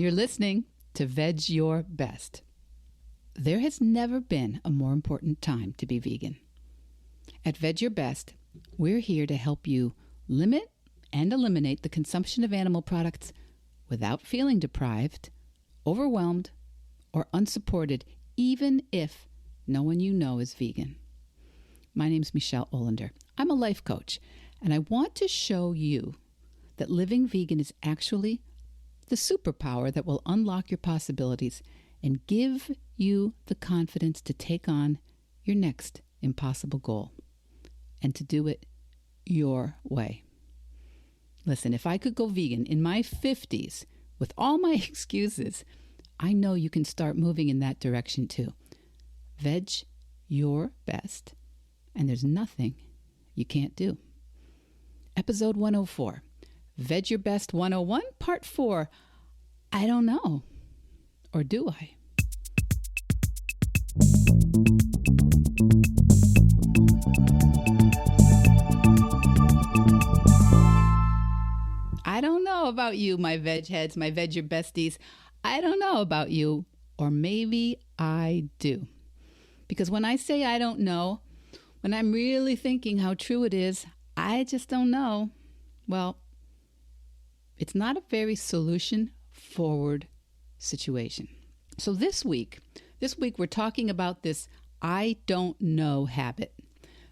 You're listening to Vedge Your Best. There has never been a more important time to be vegan. At Vedge Your Best, we're here to help you limit and eliminate the consumption of animal products without feeling deprived, overwhelmed, or unsupported, even if no one you know is vegan. My name's Michelle Olander. I'm a life coach, and I want to show you that living vegan is actually the superpower that will unlock your possibilities and give you the confidence to take on your next impossible goal and to do it your way. Listen, if I could go vegan in my 50s with all my excuses, I know you can start moving in that direction too. Vedge your best, and there's nothing you can't do. Episode 104, Vedge Your Best 101, Part 4, I don't know. Or do I? I don't know about you, my veg heads, my Veg Your Besties. I don't know about you, or maybe I do. Because when I say I don't know, when I'm really thinking how true it is, I just don't know. Well, it's not a very solution-forward situation. So this week we're talking about this I don't know habit.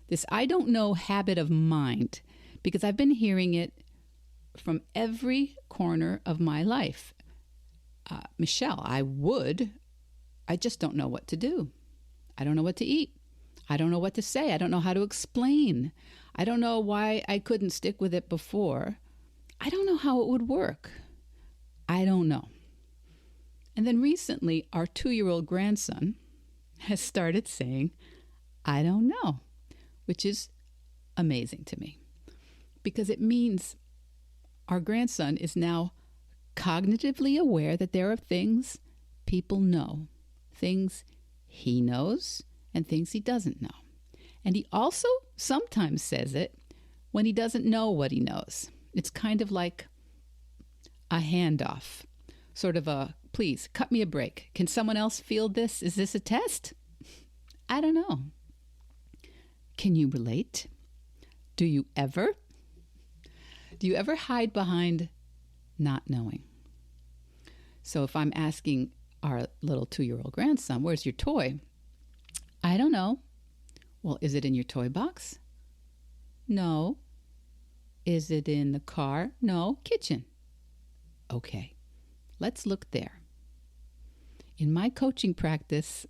This I don't know habit of mind, because I've been hearing it from every corner of my life. Michelle, I just don't know what to do. I don't know what to eat. I don't know what to say. I don't know how to explain. I don't know why I couldn't stick with it before. I don't know how it would work. I don't know. And then recently, our 2-year-old grandson has started saying, I don't know, which is amazing to me, because it means our grandson is now cognitively aware that there are things people know, things he knows and things he doesn't know. And he also sometimes says it when he doesn't know what he knows. It's kind of like a handoff, sort of a, please, cut me a break. Can someone else field this? Is this a test? I don't know. Can you relate? Do you ever? Do you ever hide behind not knowing? So if I'm asking our little 2-year-old grandson, where's your toy? I don't know. Well, is it in your toy box? No. Is it in the car? No. Kitchen. Okay, let's look there. In my coaching practice,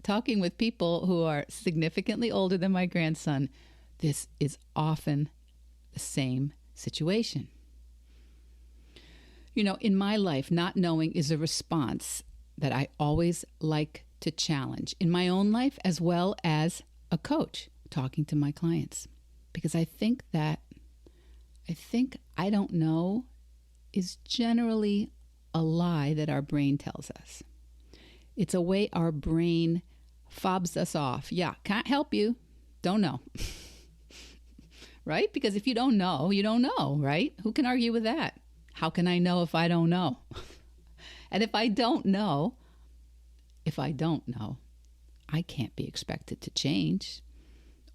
talking with people who are significantly older than my grandson, this is often the same situation. You know, in my life, not knowing is a response that I always like to challenge in my own life as well as a coach talking to my clients. Because I think I don't know is generally a lie that our brain tells us. It's a way our brain fobs us off. Yeah, can't help you. Don't know. Right? Because if you don't know, you don't know, right? Who can argue with that? How can I know if I don't know? And if I don't know, I can't be expected to change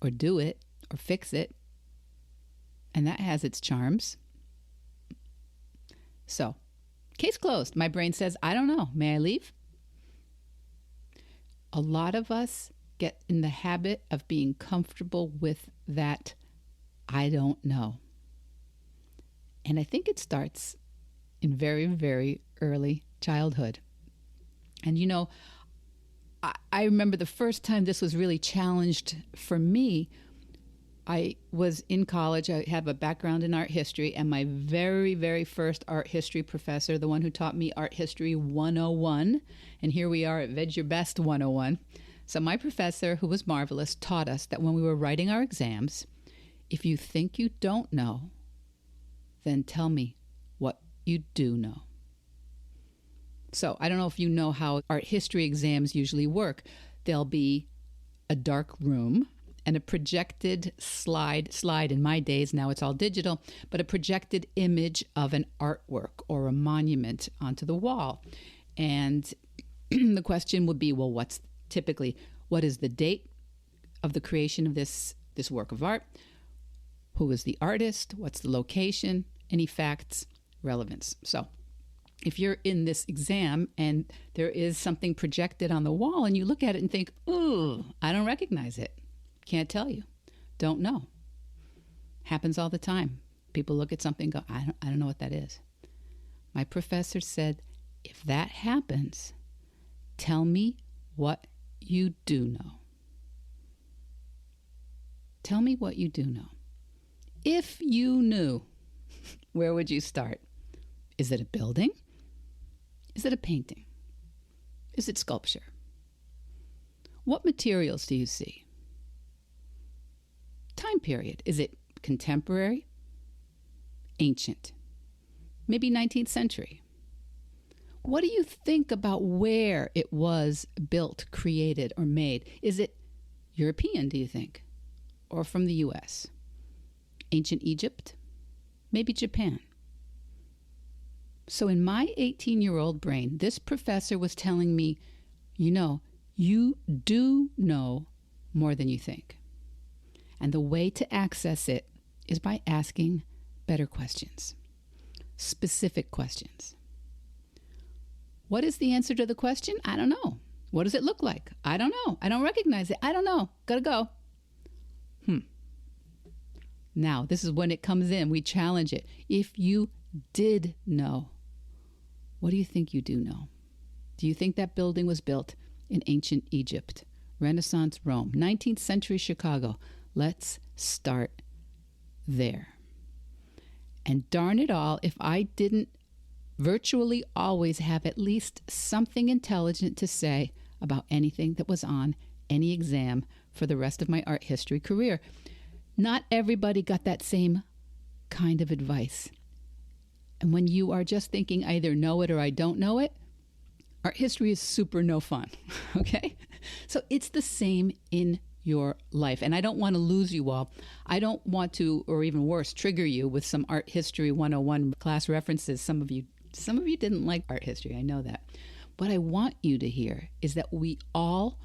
or do it or fix it. And that has its charms. So, case closed. My brain says, I don't know. May I leave? A lot of us get in the habit of being comfortable with that I don't know. And I think it starts in very, very early childhood. And you know, I remember the first time this was really challenged for me. I was in college. I have a background in art history, and my very, very first art history professor, the one who taught me Art History 101, and here we are at Vedge Your Best 101. So my professor, who was marvelous, taught us that when we were writing our exams, if you think you don't know, then tell me what you do know. So I don't know if you know how art history exams usually work. There'll be a dark room, and a projected slide in my days, now it's all digital, but a projected image of an artwork or a monument onto the wall. And the question would be, well, what is the date of the creation of this work of art? Who is the artist? What's the location? Any facts? Relevance. So if you're in this exam and there is something projected on the wall and you look at it and think, ooh, I don't recognize it. Can't tell you. Don't know. Happens all the time. People look at something and go, I don't know what that is. My professor said, if that happens, tell me what you do know. Tell me what you do know. If you knew, where would you start? Is it a building? Is it a painting? Is it sculpture? What materials do you see? Time period. Is it contemporary? Ancient? Maybe 19th century? What do you think about where it was built, created, or made? Is it European, do you think? Or from the U.S.? Ancient Egypt? Maybe Japan? So in my 18-year-old brain, this professor was telling me, you do know more than you think. And the way to access it is by asking better questions, specific questions. What is the answer to the question? I don't know. What does it look like? I don't know. I don't recognize it. I don't know. Gotta go. Now, this is when it comes in. We challenge it. If you did know, what do you think you do know? Do you think that building was built in ancient Egypt, Renaissance Rome, 19th century Chicago? Let's start there. And darn it all, if I didn't virtually always have at least something intelligent to say about anything that was on any exam for the rest of my art history career. Not everybody got that same kind of advice. And when you are just thinking, I either know it or I don't know it, art history is super no fun, okay? So it's the same in your life. And I don't want to lose you all. I don't want to, or even worse, trigger you with some art history 101 class references. Some of you didn't like art history, I know that. What I want you to hear is that we all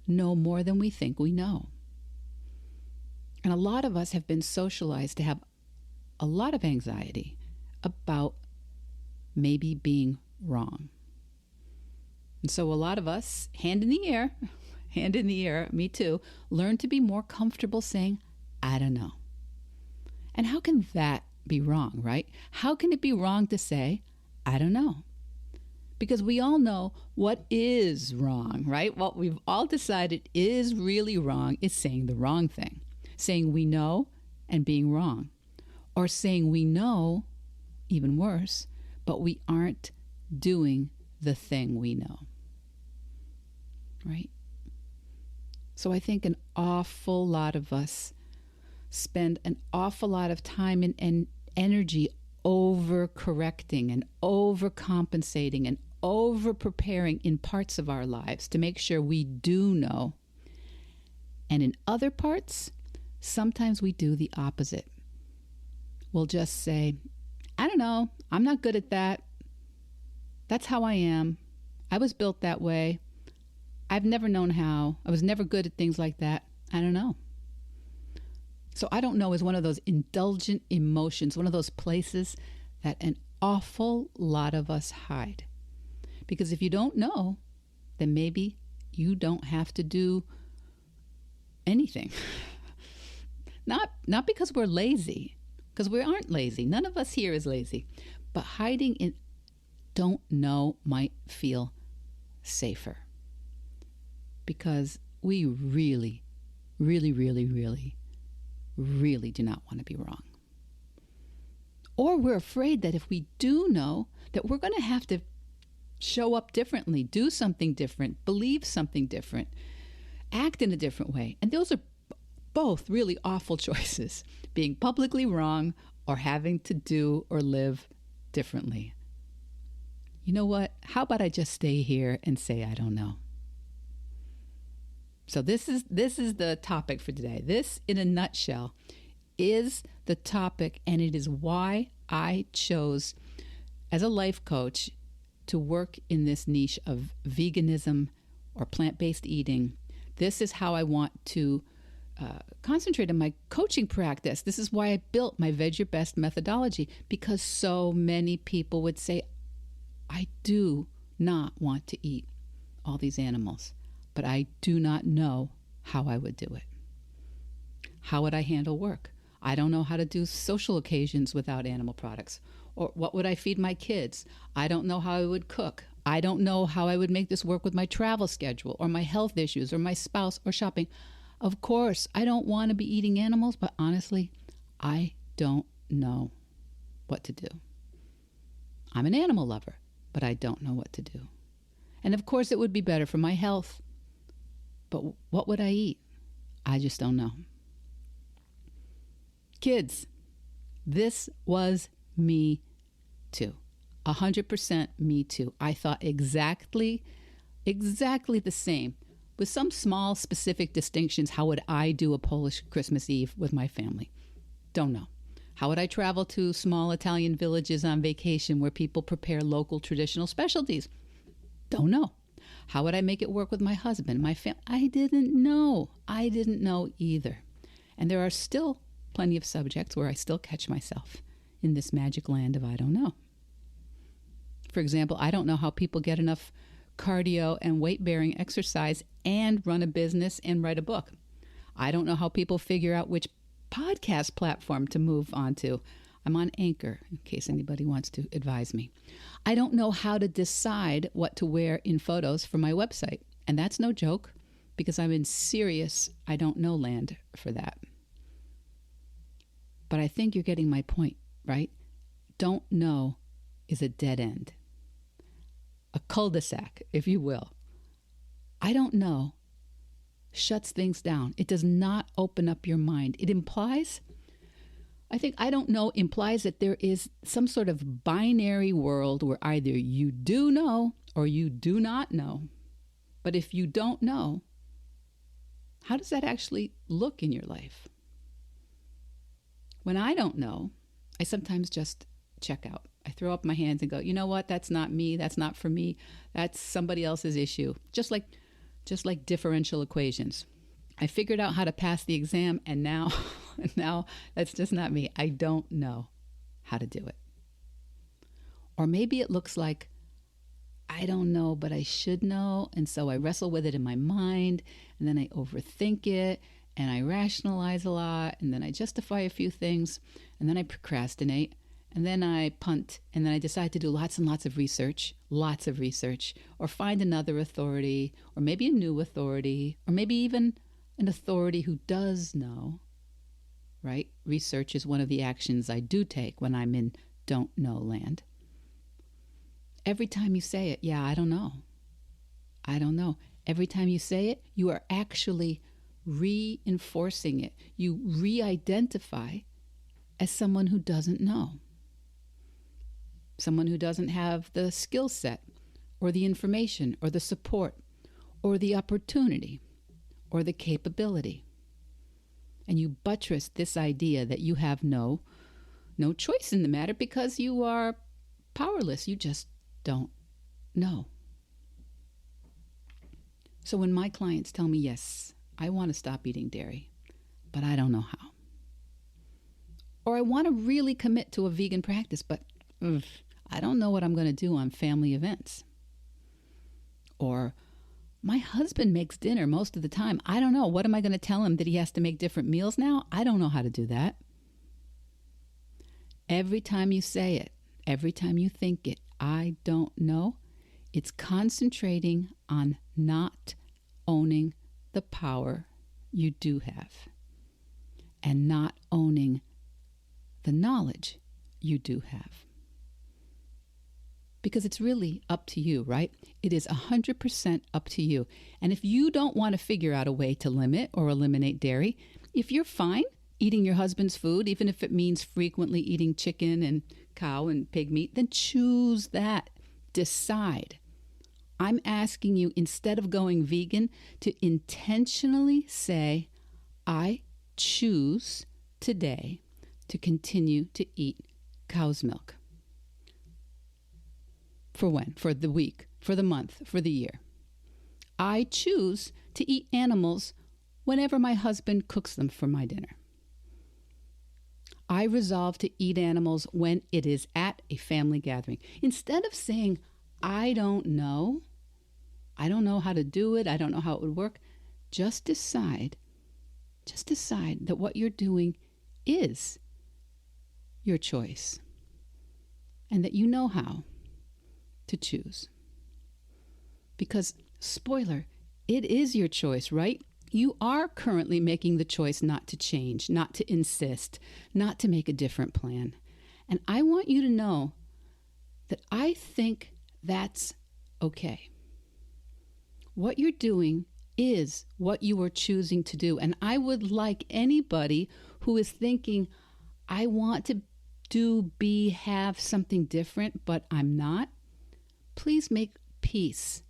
know more than we think we know. And a lot of us have been socialized to have a lot of anxiety about maybe being wrong. And so a lot of us, hand in the air, me too, learn to be more comfortable saying, I don't know. And how can that be wrong, right? How can it be wrong to say, I don't know? Because we all know what is wrong, right? What we've all decided is really wrong is saying the wrong thing. Saying we know and being wrong. Or saying we know, even worse, but we aren't doing the thing we know. Right? So I think an awful lot of us spend an awful lot of time and energy over-correcting and overcompensating and over-preparing in parts of our lives to make sure we do know. And in other parts, sometimes we do the opposite. We'll just say, I don't know, I'm not good at that. That's how I am. I was built that way. I've never known how. I was never good at things like that. I don't know. So I don't know is one of those indulgent emotions, one of those places that an awful lot of us hide. Because if you don't know, then maybe you don't have to do anything. Not because we're lazy, because we aren't lazy. None of us here is lazy. But hiding in don't know might feel safer. Because we really, really, really, really, really do not want to be wrong. Or we're afraid that if we do know, that we're going to have to show up differently, do something different, believe something different, act in a different way. And those are both really awful choices, being publicly wrong or having to do or live differently. You know what? How about I just stay here and say I don't know? So this is the topic for today. This, in a nutshell, is the topic, and it is why I chose, as a life coach, to work in this niche of veganism or plant-based eating. This is how I want to concentrate on my coaching practice. This is why I built my Vedge Your Best methodology, because so many people would say, I do not want to eat all these animals, but I do not know how I would do it. How would I handle work? I don't know how to do social occasions without animal products. Or what would I feed my kids? I don't know how I would cook. I don't know how I would make this work with my travel schedule or my health issues or my spouse or shopping. Of course, I don't want to be eating animals, but honestly, I don't know what to do. I'm an animal lover, but I don't know what to do. And of course, it would be better for my health. But what would I eat? I just don't know. Kids, this was me too. 100% me too. I thought exactly the same. With some small specific distinctions, how would I do a Polish Christmas Eve with my family? Don't know. How would I travel to small Italian villages on vacation where people prepare local traditional specialties? Don't know. How would I make it work with my husband, my family? I didn't know. I didn't know either. And there are still plenty of subjects where I still catch myself in this magic land of I don't know. For example, I don't know how people get enough cardio and weight-bearing exercise and run a business and write a book. I don't know how people figure out which podcast platform to move on to. I'm on Anchor, in case anybody wants to advise me. I don't know how to decide what to wear in photos for my website. And that's no joke, because I'm in serious I don't know land for that. But I think you're getting my point, right? Don't know is a dead end. A cul-de-sac, if you will. I don't know shuts things down. It does not open up your mind. It implies, I think I don't know implies that there is some sort of binary world where either you do know or you do not know. But if you don't know, how does that actually look in your life? When I don't know, I sometimes just check out. I throw up my hands and go, you know what? That's not me. That's not for me. That's somebody else's issue. Just like differential equations. I figured out how to pass the exam, and now that's just not me. I don't know how to do it. Or maybe it looks like I don't know, but I should know. And so I wrestle with it in my mind, and then I overthink it, and I rationalize a lot, and then I justify a few things, and then I procrastinate. And then I punt, and then I decide to do lots and lots of research, or find another authority, or maybe a new authority, or maybe even an authority who does know, right? Research is one of the actions I do take when I'm in don't know land. Every time you say it, yeah, I don't know. Every time you say it, you are actually reinforcing it. You re-identify as someone who doesn't know. Someone who doesn't have the skill set or the information or the support or the opportunity or the capability. And you buttress this idea that you have no choice in the matter because you are powerless. You just don't know. So when my clients tell me, yes, I want to stop eating dairy, but I don't know how. Or I want to really commit to a vegan practice, but I don't know what I'm going to do on family events. Or my husband makes dinner most of the time. I don't know. What am I going to tell him, that he has to make different meals now? I don't know how to do that. Every time you say it, every time you think it, I don't know, it's concentrating on not owning the power you do have and not owning the knowledge you do have. Because it's really up to you, right? It is 100% up to you. And if you don't want to figure out a way to limit or eliminate dairy, if you're fine eating your husband's food, even if it means frequently eating chicken and cow and pig meat, then choose that. Decide. I'm asking you, instead of going vegan, to intentionally say, I choose today to continue to eat cow's milk. For when? For the week, for the month, for the year. I choose to eat animals whenever my husband cooks them for my dinner. I resolve to eat animals when it is at a family gathering. Instead of saying, I don't know how to do it, I don't know how it would work, just decide that what you're doing is your choice and that you know how to choose. Because, spoiler, it is your choice, right? You are currently making the choice not to change, not to insist, not to make a different plan. And I want you to know that I think that's okay. What you're doing is what you are choosing to do. And I would like anybody who is thinking, I want to have something different, but I'm not. Please make peace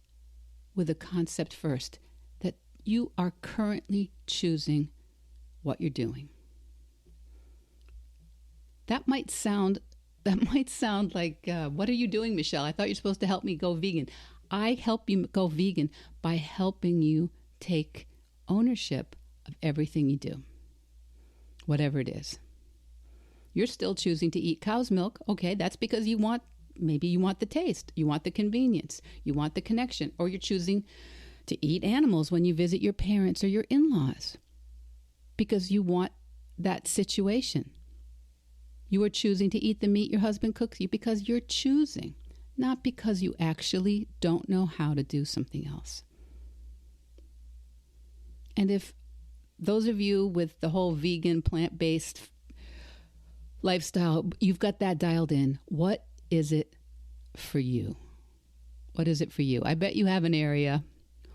with the concept first that you are currently choosing what you're doing. That might sound like, what are you doing, Michelle? I thought you're supposed to help me go vegan. I help you go vegan by helping you take ownership of everything you do, whatever it is. You're still choosing to eat cow's milk. Okay, that's because maybe you want the taste, you want the convenience, you want the connection, or you're choosing to eat animals when you visit your parents or your in-laws because you want that situation. You are choosing to eat the meat your husband cooks you because you're choosing, not because you actually don't know how to do something else. And if those of you with the whole vegan, plant-based lifestyle, you've got that dialed in, what is it for you? What is it for you? I bet you have an area.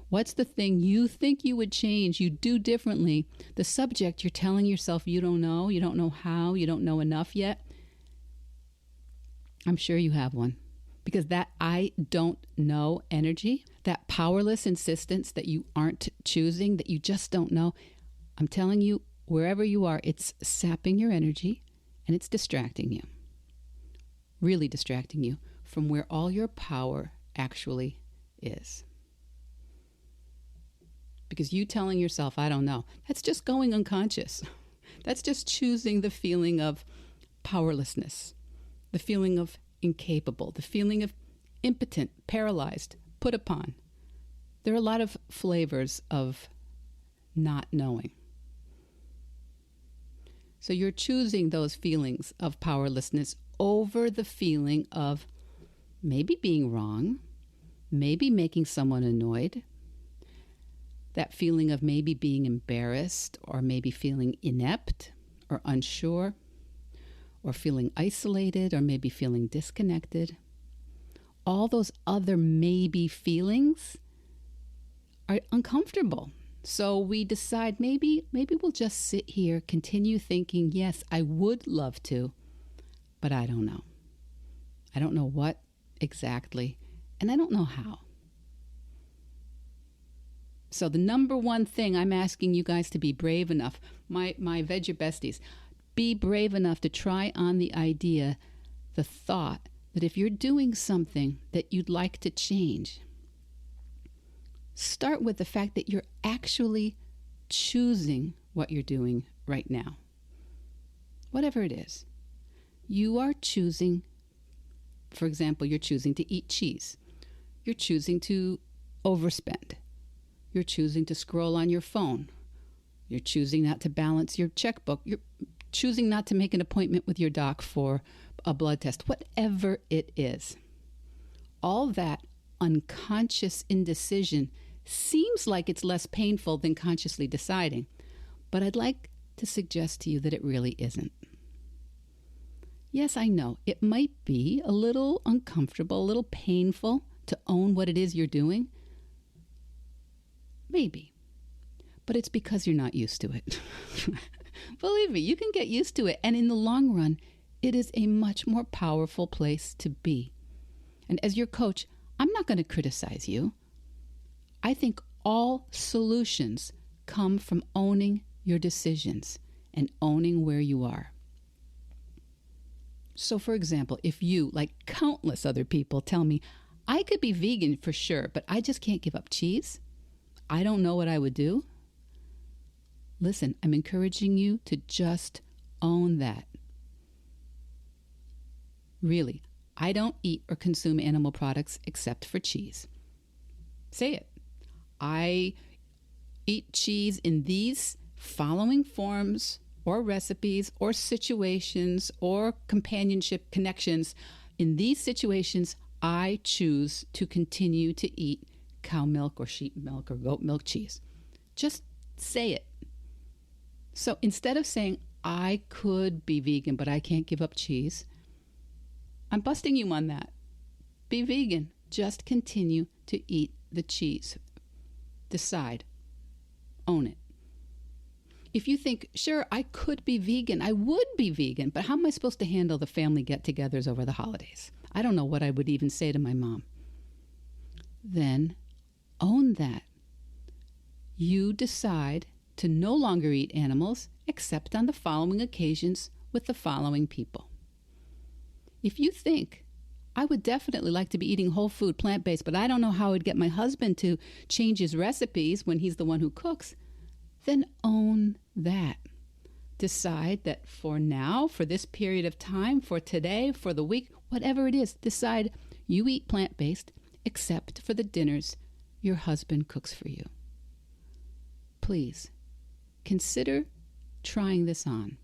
What's the thing you think you would change, you do differently? The subject you're telling yourself you don't know how, you don't know enough yet. I'm sure you have one. Because that I don't know energy, that powerless insistence that you aren't choosing, that you just don't know, I'm telling you, wherever you are, it's sapping your energy and it's distracting you. Really distracting you from where all your power actually is. Because you telling yourself, I don't know, that's just going unconscious. That's just choosing the feeling of powerlessness, the feeling of incapable, the feeling of impotent, paralyzed, put upon. There are a lot of flavors of not knowing. So you're choosing those feelings of powerlessness over the feeling of maybe being wrong, maybe making someone annoyed, that feeling of maybe being embarrassed or maybe feeling inept or unsure or feeling isolated or maybe feeling disconnected. All those other maybe feelings are uncomfortable. So we decide maybe we'll just sit here, continue thinking, yes, I would love to, but I don't know. I don't know what exactly, and I don't know how. So the number one thing I'm asking you guys to be brave enough, my Vedge besties, be brave enough to try on the idea, the thought that if you're doing something that you'd like to change, start with the fact that you're actually choosing what you're doing right now. Whatever it is. You are choosing, for example, you're choosing to eat cheese. You're choosing to overspend. You're choosing to scroll on your phone. You're choosing not to balance your checkbook. You're choosing not to make an appointment with your doc for a blood test. Whatever it is. All that unconscious indecision seems like it's less painful than consciously deciding, but I'd like to suggest to you that it really isn't. Yes, I know, it might be a little uncomfortable, a little painful to own what it is you're doing. Maybe, but it's because you're not used to it. Believe me, you can get used to it, and in the long run, it is a much more powerful place to be. And as your coach, I'm not going to criticize you. I think all solutions come from owning your decisions and owning where you are. So, for example, if you, like countless other people, tell me, I could be vegan for sure, but I just can't give up cheese, I don't know what I would do. Listen, I'm encouraging you to just own that. Really, I don't eat or consume animal products except for cheese. Say it. I eat cheese in these following forms or recipes or situations or companionship connections. In these situations, I choose to continue to eat cow milk or sheep milk or goat milk cheese. Just say it. So instead of saying, I could be vegan, but I can't give up cheese, I'm busting you on that. Be vegan. Just continue to eat the cheese. Decide. Own it. If you think, sure, I could be vegan, I would be vegan, but how am I supposed to handle the family get-togethers over the holidays? I don't know what I would even say to my mom. Then own that. You decide to no longer eat animals except on the following occasions with the following people. If you think, I would definitely like to be eating whole food, plant-based, but I don't know how I'd get my husband to change his recipes when he's the one who cooks, then own that. Decide that for now, for this period of time, for today, for the week, whatever it is, decide you eat plant-based except for the dinners your husband cooks for you. Please, consider trying this on.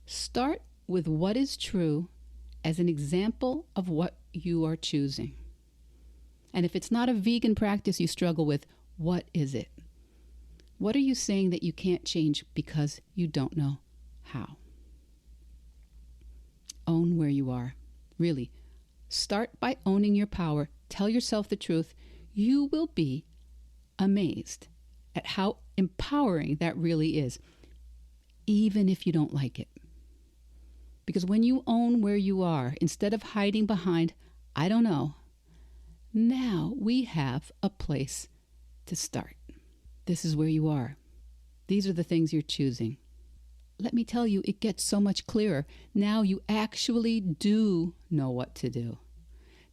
Start with what is true as an example of what you are choosing. And if it's not a vegan practice you struggle with, what is it? What are you saying that you can't change because you don't know how? Own where you are. Really. Start by owning your power. Tell yourself the truth. You will be amazed at how empowering that really is, even if you don't like it. Because when you own where you are, instead of hiding behind, I don't know, now we have a place to start. This is where you are. These are the things you're choosing. Let me tell you, it gets so much clearer. Now you actually do know what to do.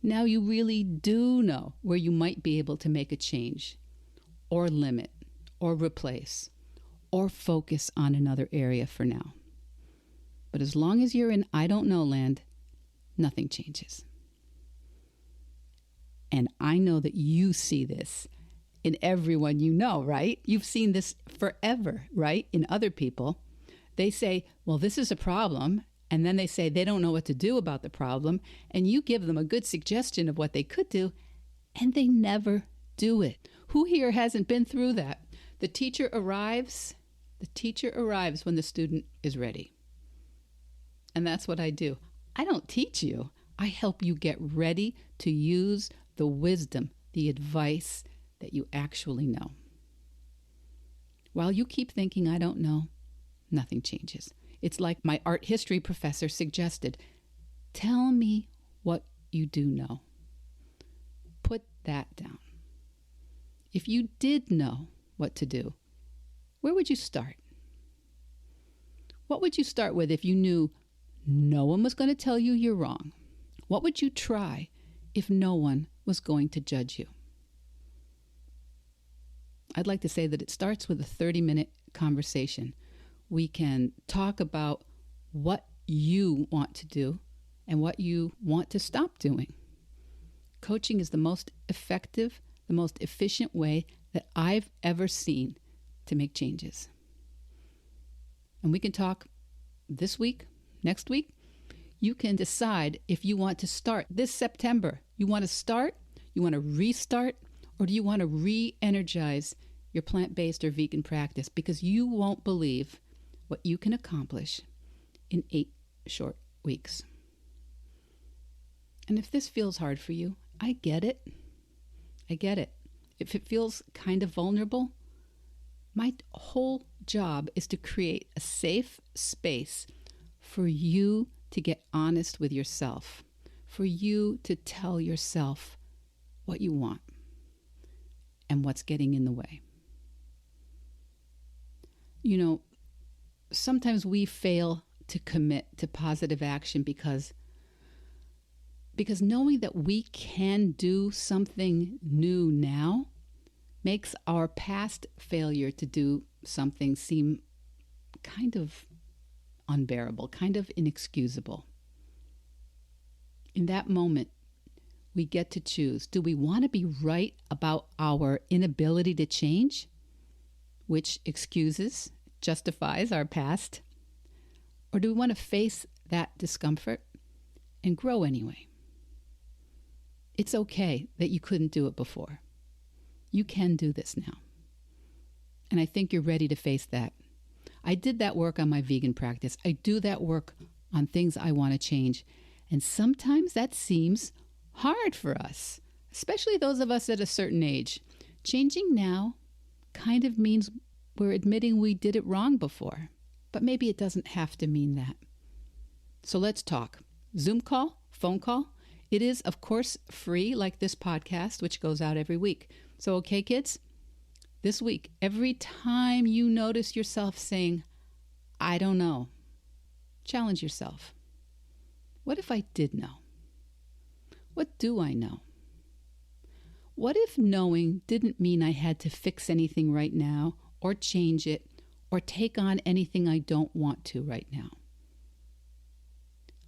Now you really do know where you might be able to make a change, or limit, or replace, or focus on another area for now. But as long as you're in I don't know land, nothing changes. And I know that you see this in everyone you know, right? You've seen this forever, right? In other people. They say, well, this is a problem. And then they say they don't know what to do about the problem. And you give them a good suggestion of what they could do. And they never do it. Who here hasn't been through that? The teacher arrives when the student is ready. And that's what I do. I don't teach you. I help you get ready to use the wisdom, the advice that you actually know. While you keep thinking, I don't know, nothing changes. It's like my art history professor suggested. Tell me what you do know. Put that down. If you did know what to do, where would you start? What would you start with if you knew no one was going to tell you you're wrong? What would you try if no one was going to judge you? I'd like to say that it starts with a 30-minute conversation. We can talk about what you want to do and what you want to stop doing. Coaching is the most effective, the most efficient way that I've ever seen to make changes. And we can talk this week, next week. You can decide if you want to start this September. You want to start, you want to restart, or do you want to re-energize your plant-based or vegan practice? Because you won't believe what you can accomplish in 8 short weeks. And if this feels hard for you, I get it. I get it. If it feels kind of vulnerable, my whole job is to create a safe space for you to get honest with yourself, for you to tell yourself what you want and what's getting in the way. You know, sometimes we fail to commit to positive action because knowing that we can do something new now makes our past failure to do something seem kind of unbearable, kind of inexcusable. In that moment, we get to choose. Do we want to be right about our inability to change, which excuses, justifies our past? Or do we want to face that discomfort and grow anyway? It's okay that you couldn't do it before. You can do this now. And I think you're ready to face that. I did that work on my vegan practice. I do that work on things I want to change. And sometimes that seems hard for us, especially those of us at a certain age. Changing now kind of means we're admitting we did it wrong before. But maybe it doesn't have to mean that. So let's talk. Zoom call, phone call. It is, of course, free, like this podcast, which goes out every week. So, okay, kids, this week, every time you notice yourself saying, I don't know, challenge yourself. What if I did know? What do I know? What if knowing didn't mean I had to fix anything right now or change it or take on anything I don't want to right now?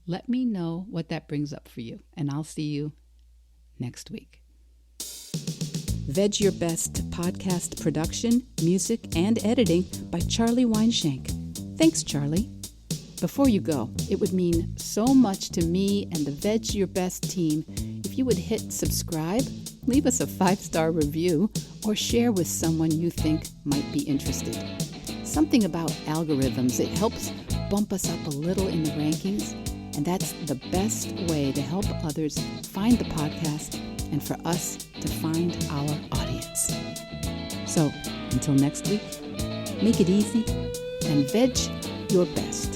Let me know what that brings up for you, and I'll see you next week. Vedge Your Best podcast production, music, and editing by Charlie Weinshank. Thanks, Charlie. Before you go, it would mean so much to me and the Vedge Your Best team if you would hit subscribe, leave us a 5-star review, or share with someone you think might be interested. Something about algorithms, it helps bump us up a little in the rankings, and that's the best way to help others find the podcast and for us to find our audience. So, until next week, make it easy and veg your best.